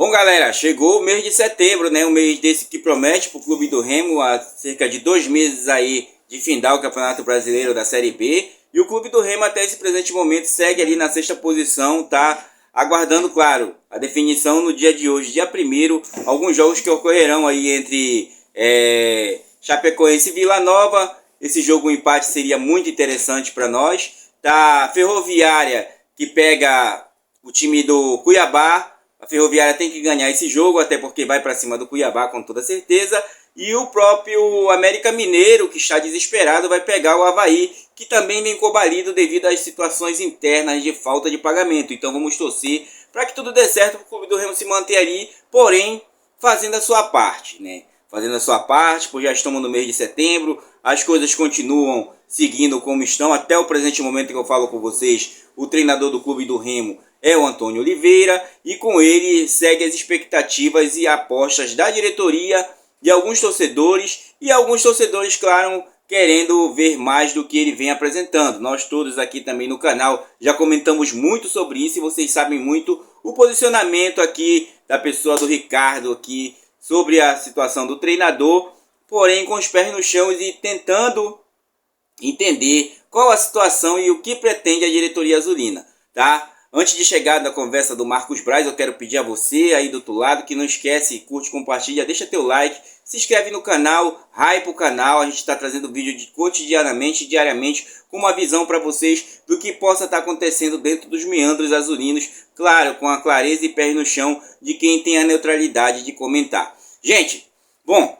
Bom, galera, chegou o mês de setembro, né? Um mês desse que promete para o Clube do Remo há cerca de 2 meses aí de findar o Campeonato Brasileiro da Série B. E o Clube do Remo até esse presente momento segue ali na sexta posição, tá? Aguardando, claro, a definição no dia de hoje, dia 1º, alguns jogos que ocorrerão aí entre Chapecoense e Vila Nova. Esse jogo, um empate seria muito interessante para nós. Tá? Ferroviária, que pega o time do Cuiabá. A Ferroviária tem que ganhar esse jogo, até porque vai para cima do Cuiabá com toda certeza. E o próprio América Mineiro, que está desesperado, vai pegar o Avaí, que também vem combalido devido às situações internas de falta de pagamento. Então vamos torcer para que tudo dê certo para o Clube do Remo se manter ali, porém fazendo a sua parte, né? Fazendo a sua parte, pois já estamos no mês de setembro, as coisas continuam seguindo como estão até o presente momento que eu falo com vocês. O treinador do Clube do Remo é o Antônio Oliveira, e com ele segue as expectativas e apostas da diretoria, de alguns torcedores, e alguns torcedores, claro, querendo ver mais do que ele vem apresentando. Nós todos aqui também no canal já comentamos muito sobre isso, e vocês sabem muito o posicionamento aqui da pessoa do Ricardo aqui sobre a situação do treinador, porém com os pés no chão e tentando entender qual a situação e o que pretende a diretoria azulina, tá? Antes de chegar na conversa do Marcos Braz, eu quero pedir a você aí do outro lado que não esquece, curte, compartilha, deixa teu like, se inscreve no canal, hype o canal. A gente está trazendo vídeo cotidianamente, diariamente, com uma visão para vocês do que possa estar acontecendo dentro dos meandros azulinos, claro, com a clareza e pés no chão de quem tem a neutralidade de comentar. Gente, bom,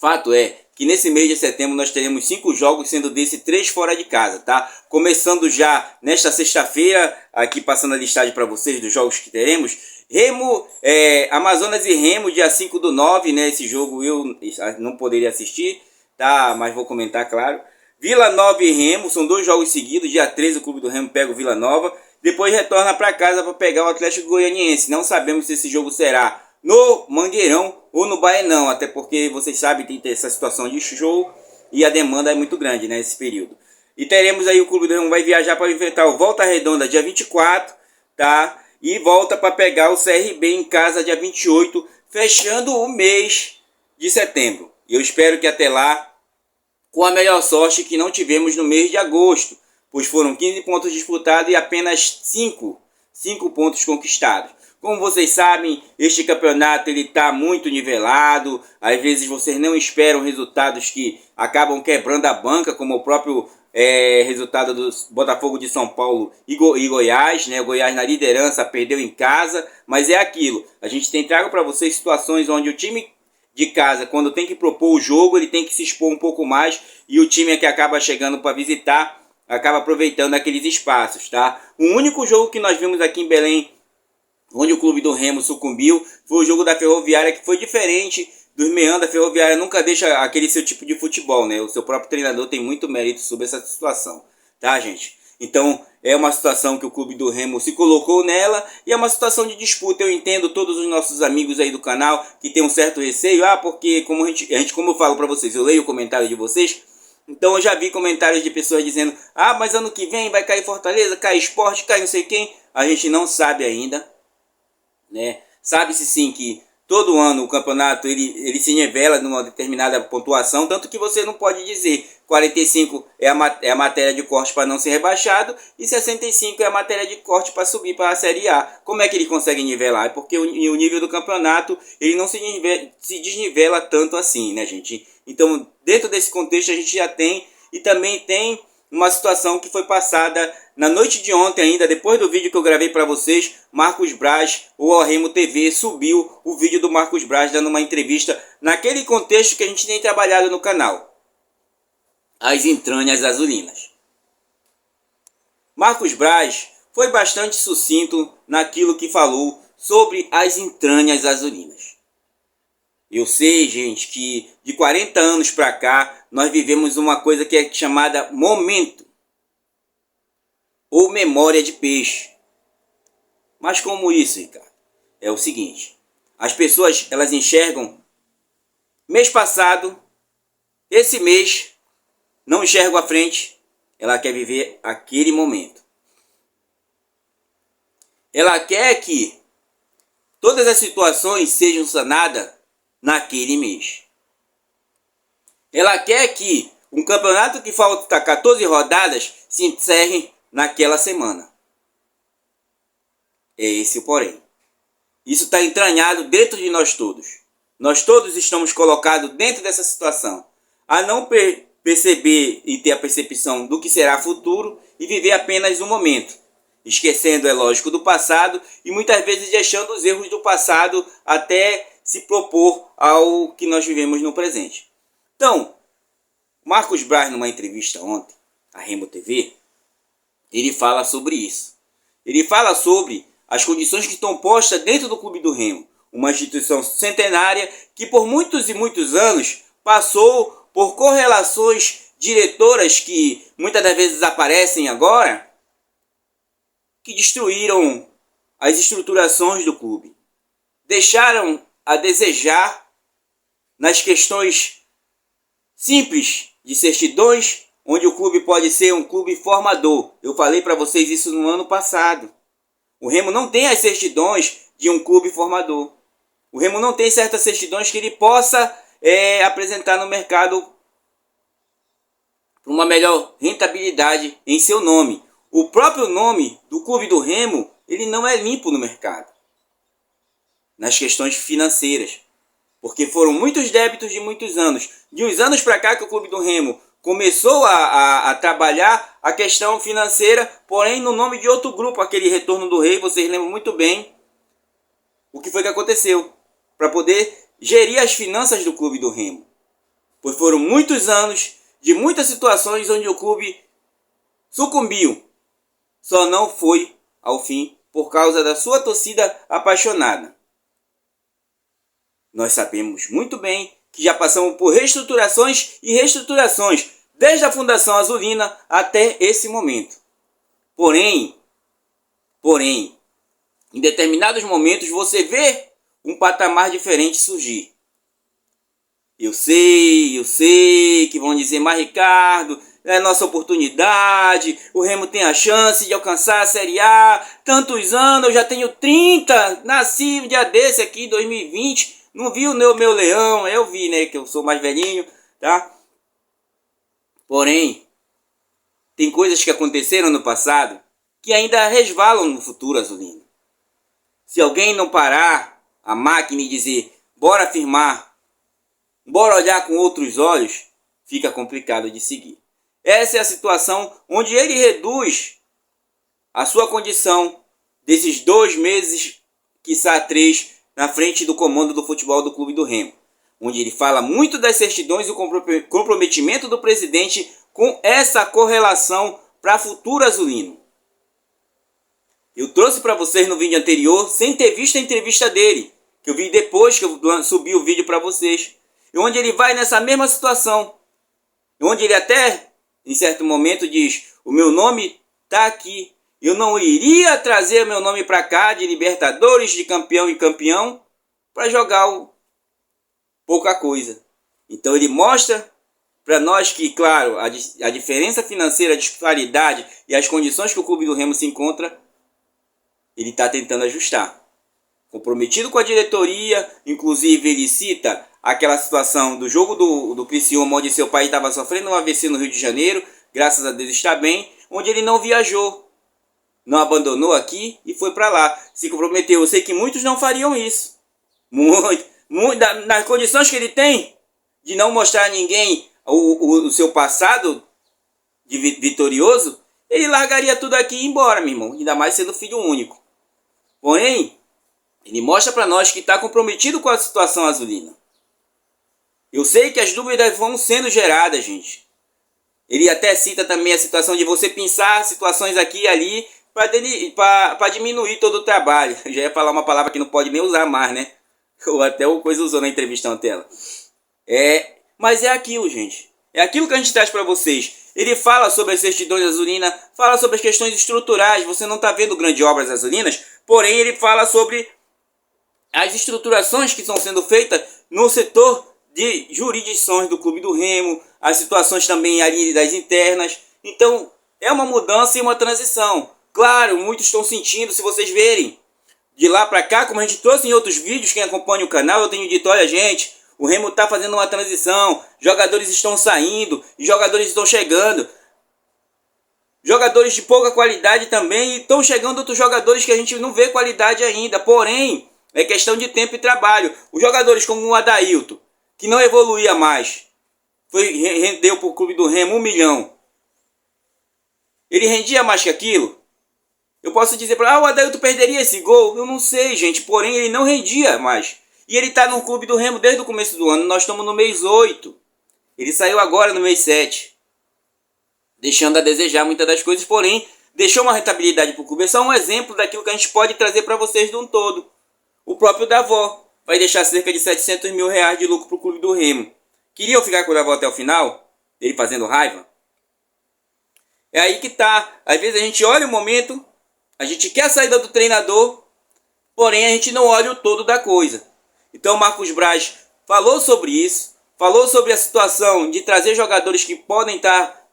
fato é que nesse mês de setembro nós teremos 5 jogos, sendo desse 3 fora de casa, tá? Começando já nesta sexta-feira, aqui passando a listagem para vocês dos jogos que teremos. Remo, Amazonas e Remo, dia 5/9, né? Esse jogo eu não poderia assistir, tá? Mas vou comentar, claro. Vila Nova e Remo, são 2 jogos seguidos. Dia 13 o Clube do Remo pega o Vila Nova. Depois retorna para casa para pegar o Atlético Goianiense. Não sabemos se esse jogo será no Mangueirão ou no Baenão, até porque vocês sabem que tem essa situação de show e a demanda é muito grande nesse período. E teremos aí o Clube do Remo vai viajar para enfrentar o Volta Redonda dia 24, tá? E volta para pegar o CRB em casa dia 28, fechando o mês de setembro. E eu espero que até lá, com a melhor sorte que não tivemos no mês de agosto, pois foram 15 pontos disputados e apenas 5 pontos conquistados. Como vocês sabem, este campeonato ele está muito nivelado. Às vezes vocês não esperam resultados que acabam quebrando a banca, como o próprio resultado do Botafogo de São Paulo e Goiás, né? O Goiás na liderança perdeu em casa, mas é aquilo. A gente tem trago para vocês situações onde o time de casa, quando tem que propor o jogo, ele tem que se expor um pouco mais, e o time que acaba chegando para visitar acaba aproveitando aqueles espaços, tá? O único jogo que nós vimos aqui em Belém onde o Clube do Remo sucumbiu foi o jogo da Ferroviária, que foi diferente dos meandros. A Ferroviária nunca deixa aquele seu tipo de futebol, né? O seu próprio treinador tem muito mérito sobre essa situação, tá, gente? Então é uma situação que o Clube do Remo se colocou nela, e é uma situação de disputa. Eu entendo todos os nossos amigos aí do canal que tem um certo receio, porque como como eu falo para vocês, eu leio o comentário de vocês. Então eu já vi comentários de pessoas dizendo: mas ano que vem vai cair Fortaleza, cai Sport, cai não sei quem. A gente não sabe ainda, né? Sabe-se sim que todo ano o campeonato ele se nivela numa determinada pontuação, tanto que você não pode dizer 45 é a matéria de corte para não ser rebaixado e 65 é a matéria de corte para subir para a Série A. Como é que ele consegue nivelar? É porque o nível do campeonato ele não se desnivela tanto assim, né, gente? Então, dentro desse contexto a gente já tem, e também tem uma situação que foi passada na noite de ontem ainda, depois do vídeo que eu gravei para vocês. Marcos Braz, o Remo TV, subiu o vídeo do Marcos Braz dando uma entrevista naquele contexto que a gente tem trabalhado no canal, as entranhas azulinas. Marcos Braz foi bastante sucinto naquilo que falou sobre as entranhas azulinas. Eu sei, gente, que de 40 anos para cá nós vivemos uma coisa que é chamada momento ou memória de peixe. Mas como isso, Ricardo? É o seguinte: as pessoas elas enxergam mês passado, esse mês, não enxergam à frente, ela quer viver aquele momento. Ela quer que todas as situações sejam sanadas naquele mês. Ela quer que um campeonato que falta 14 rodadas se encerre naquela semana. É esse o porém. Isso está entranhado dentro de nós todos. Nós todos estamos colocados dentro dessa situação. A não perceber e ter a percepção do que será futuro e viver apenas o momento. Esquecendo, é lógico, do passado e muitas vezes deixando os erros do passado até se propor ao que nós vivemos no presente. Então, Marcos Braz, numa entrevista ontem, à Remo TV, ele fala sobre isso. Ele fala sobre as condições que estão postas dentro do Clube do Remo, uma instituição centenária que por muitos e muitos anos passou por correlações diretoras que muitas das vezes aparecem agora, que destruíram as estruturações do clube, deixaram a desejar nas questões simples de certidões, onde o clube pode ser um clube formador. Eu falei para vocês isso no ano passado. O Remo não tem as certidões de um clube formador. O Remo não tem certas certidões que ele possa apresentar no mercado para uma melhor rentabilidade em seu nome. O próprio nome do Clube do Remo, ele não é limpo no mercado, nas questões financeiras, porque foram muitos débitos de muitos anos. De uns anos para cá que o Clube do Remo começou a trabalhar a questão financeira, porém no nome de outro grupo, aquele Retorno do Rei, vocês lembram muito bem o que foi que aconteceu, para poder gerir as finanças do Clube do Remo. Pois foram muitos anos de muitas situações onde o clube sucumbiu. Só não foi ao fim por causa da sua torcida apaixonada. Nós sabemos muito bem que já passamos por reestruturações e reestruturações, desde a Fundação Azulina até esse momento. Porém, em determinados momentos você vê um patamar diferente surgir. Eu sei que vão dizer, mas Ricardo, é nossa oportunidade, o Remo tem a chance de alcançar a Série A, tantos anos, eu já tenho 30, nasci um dia desse aqui, 2020, não vi o meu leão, eu vi, né, que eu sou mais velhinho, tá? Porém, tem coisas que aconteceram no passado que ainda resvalam no futuro azulino. Se alguém não parar a máquina e dizer, bora firmar, bora olhar com outros olhos, fica complicado de seguir. Essa é a situação onde ele reduz a sua condição desses 2 meses, quiçá 3, na frente do comando do futebol do Clube do Remo. Onde ele fala muito das certidões e o comprometimento do presidente com essa correlação para futuro azulino. Eu trouxe para vocês no vídeo anterior, sem ter visto a entrevista dele, que eu vi depois que eu subi o vídeo para vocês. E onde ele vai nessa mesma situação. Onde ele até, em certo momento, diz, o meu nome está aqui. Eu não iria trazer meu nome para cá de Libertadores, de campeão em campeão, para jogar pouca coisa. Então ele mostra para nós que, claro, a diferença financeira, a disparidade e as condições que o Clube do Remo se encontra, ele está tentando ajustar. Comprometido com a diretoria, inclusive ele cita aquela situação do jogo do Criciúma, onde seu pai estava sofrendo um AVC no Rio de Janeiro, graças a Deus está bem, onde ele não viajou, não abandonou aqui e foi para lá, se comprometeu. Eu sei que muitos não fariam isso, nas condições que ele tem, de não mostrar a ninguém o seu passado de vitorioso, ele largaria tudo aqui e ir embora, meu irmão, ainda mais sendo filho único. Porém, ele mostra para nós que está comprometido com a situação azulina. Eu sei que as dúvidas vão sendo geradas, gente. Ele até cita também a situação de você pensar situações aqui e ali para diminuir todo o trabalho. Eu já ia falar uma palavra que não pode nem usar mais, né? Ou até o coisa usou na entrevista na tela. Mas é aquilo, gente. É aquilo que a gente traz para vocês. Ele fala sobre as certidões azulinas, fala sobre as questões estruturais. Você não está vendo grandes obras azulinas, porém ele fala sobre as estruturações que estão sendo feitas no setor de jurisdições do Clube do Remo, as situações também ali das internas. Então, é uma mudança e uma transição. Claro, muitos estão sentindo, se vocês verem, de lá para cá, como a gente trouxe em outros vídeos, quem acompanha o canal, eu tenho dito, olha gente, o Remo está fazendo uma transição, jogadores estão saindo e jogadores estão chegando. Jogadores de pouca qualidade também, e estão chegando outros jogadores que a gente não vê qualidade ainda, porém, é questão de tempo e trabalho. Os jogadores como o Adailton, que não evoluía mais, rendeu para o clube do Remo 1 milhão. Ele rendia mais que aquilo? Eu posso dizer para o Adailton perderia esse gol? Eu não sei, gente, porém ele não rendia mais. E ele está no clube do Remo desde o começo do ano, nós estamos no mês 8. Ele saiu agora no mês 7. Deixando a desejar muitas das coisas, porém, deixou uma rentabilidade para o clube. É só um exemplo daquilo que a gente pode trazer para vocês de um todo. O próprio Davó vai deixar cerca de 700 mil reais de lucro para o clube do Remo. Queriam ficar com o Davó até o final? Ele fazendo raiva? É aí que tá. Às vezes a gente olha o momento, a gente quer a saída do treinador, porém a gente não olha o todo da coisa. Então o Marcos Braz falou sobre isso, falou sobre a situação de trazer jogadores que podem estar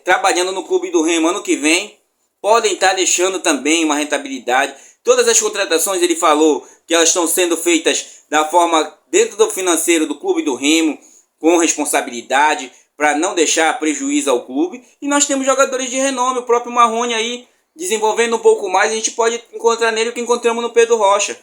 trabalhando no clube do Remo ano que vem, podem estar deixando também uma rentabilidade. Todas as contratações ele falou que elas estão sendo feitas da forma dentro do financeiro do clube do Remo, com responsabilidade, para não deixar prejuízo ao clube. E nós temos jogadores de renome, o próprio Marrone aí desenvolvendo um pouco mais, a gente pode encontrar nele o que encontramos no Pedro Rocha.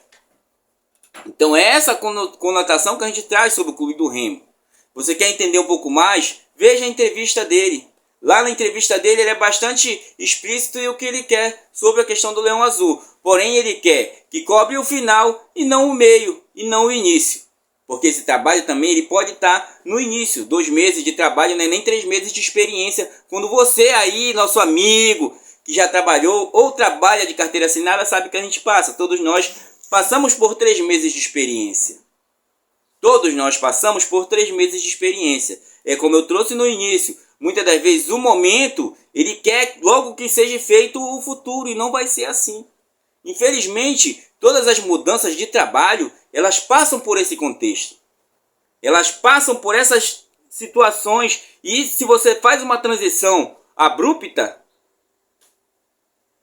Então é essa conotação que a gente traz sobre o clube do Remo. Você quer entender um pouco mais? Veja a entrevista dele. Lá na entrevista dele ele é bastante explícito em o que ele quer sobre a questão do Leão Azul. Porém ele quer que cobre o final e não o meio e não o início. Porque esse trabalho também ele pode estar no início. 2 meses de trabalho, não é nem 3 meses de experiência. Quando você aí, nosso amigo, que já trabalhou ou trabalha de carteira assinada, sabe que a gente passa. Todos nós passamos por 3 meses de experiência. Todos nós passamos por 3 meses de experiência. É como eu trouxe no início. Muitas das vezes o momento, ele quer logo que seja feito o futuro. E não vai ser assim. Infelizmente, todas as mudanças de trabalho, elas passam por esse contexto. Elas passam por essas situações. E se você faz uma transição abrupta,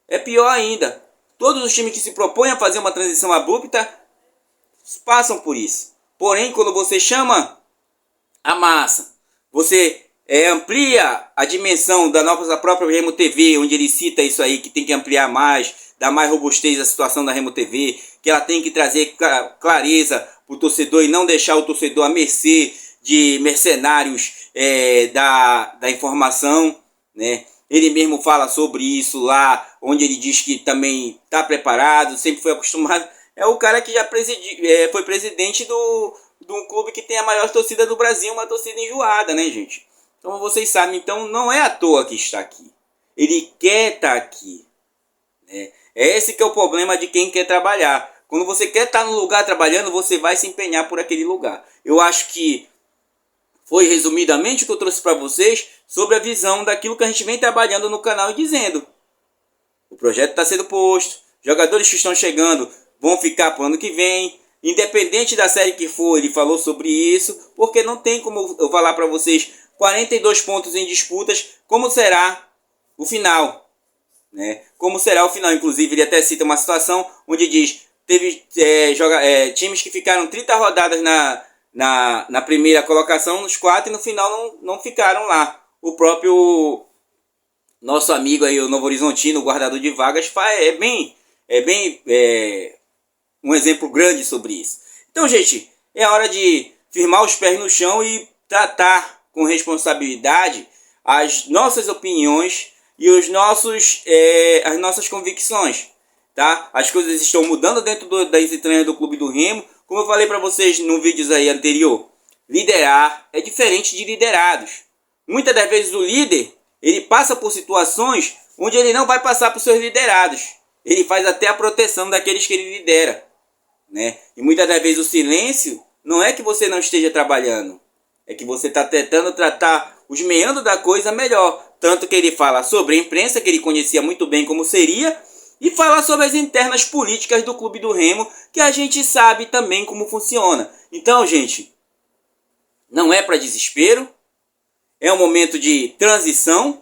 é pior ainda. Todos os times que se propõem a fazer uma transição abrupta passam por isso. Porém, quando você chama a massa, você amplia a dimensão da nossa própria Remo TV, onde ele cita isso aí, que tem que ampliar mais, dar mais robustez à situação da Remo TV, que ela tem que trazer clareza para o torcedor e não deixar o torcedor à mercê de mercenários da informação, né? Ele mesmo fala sobre isso lá, onde ele diz que também está preparado, sempre foi acostumado. É o cara que já foi presidente do clube que tem a maior torcida do Brasil, uma torcida enjoada, né, gente? Então vocês sabem, então não é à toa que está aqui. Ele quer estar aqui. Né? É esse que é o problema de quem quer trabalhar. Quando você quer estar no lugar trabalhando, você vai se empenhar por aquele lugar. Eu acho que foi resumidamente o que eu trouxe para vocês sobre a visão daquilo que a gente vem trabalhando no canal e dizendo. O projeto está sendo posto, jogadores que estão chegando vão ficar para o ano que vem. Independente da série que for, ele falou sobre isso, porque não tem como eu falar para vocês 42 pontos em disputas, como será o final. Né? Como será o final, inclusive ele até cita uma situação onde diz, teve times que ficaram 30 rodadas na primeira colocação, nos 4, e no final não ficaram lá. O próprio nosso amigo aí, o Novo Horizontino, o guardador de vagas, é bem um exemplo grande sobre isso. Então, gente, é hora de firmar os pés no chão e tratar com responsabilidade as nossas opiniões e as nossas convicções. Tá? As coisas estão mudando dentro das entranhas do Clube do Remo. Como eu falei para vocês no vídeo aí anterior, liderar é diferente de liderados. Muitas das vezes o líder, ele passa por situações onde ele não vai passar por seus liderados. Ele faz até a proteção daqueles que ele lidera. Né? E muitas das vezes o silêncio não é que você não esteja trabalhando. É que você está tentando tratar os meandros da coisa melhor. Tanto que ele fala sobre a imprensa, que ele conhecia muito bem como seria, e fala sobre as internas políticas do Clube do Remo, que a gente sabe também como funciona. Então, gente, não é para desespero. É um momento de transição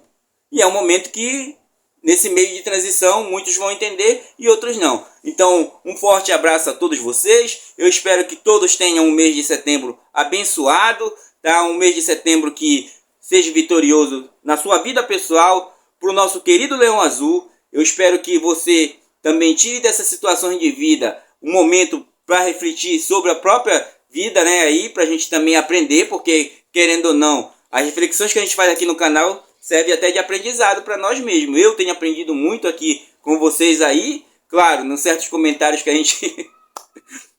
e é um momento que nesse meio de transição, muitos vão entender e outros não. Então, um forte abraço a todos vocês. Eu espero que todos tenham um mês de setembro abençoado, tá? Um mês de setembro que seja vitorioso na sua vida pessoal. Para o nosso querido Leão Azul, eu espero que você também tire dessas situações de vida um momento para refletir sobre a própria vida, né? Aí, para a gente também aprender, porque, querendo ou não, as reflexões que a gente faz aqui no canal serve até de aprendizado para nós mesmos. Eu tenho aprendido muito aqui com vocês aí, claro, nos certos comentários que a gente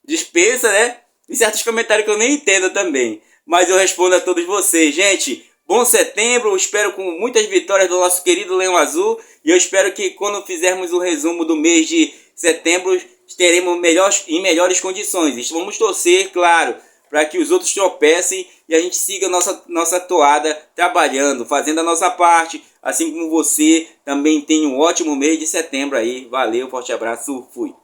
dispensa, né? E certos comentários que eu nem entendo também. Mas eu respondo a todos vocês. Gente, bom setembro, espero com muitas vitórias do nosso querido Leão Azul. E eu espero que quando fizermos o resumo do mês de setembro, teremos em melhores condições. Vamos torcer, claro, para que os outros tropecem e a gente siga nossa toada trabalhando, fazendo a nossa parte, assim como você também tem um ótimo mês de setembro aí. Valeu, forte abraço, fui!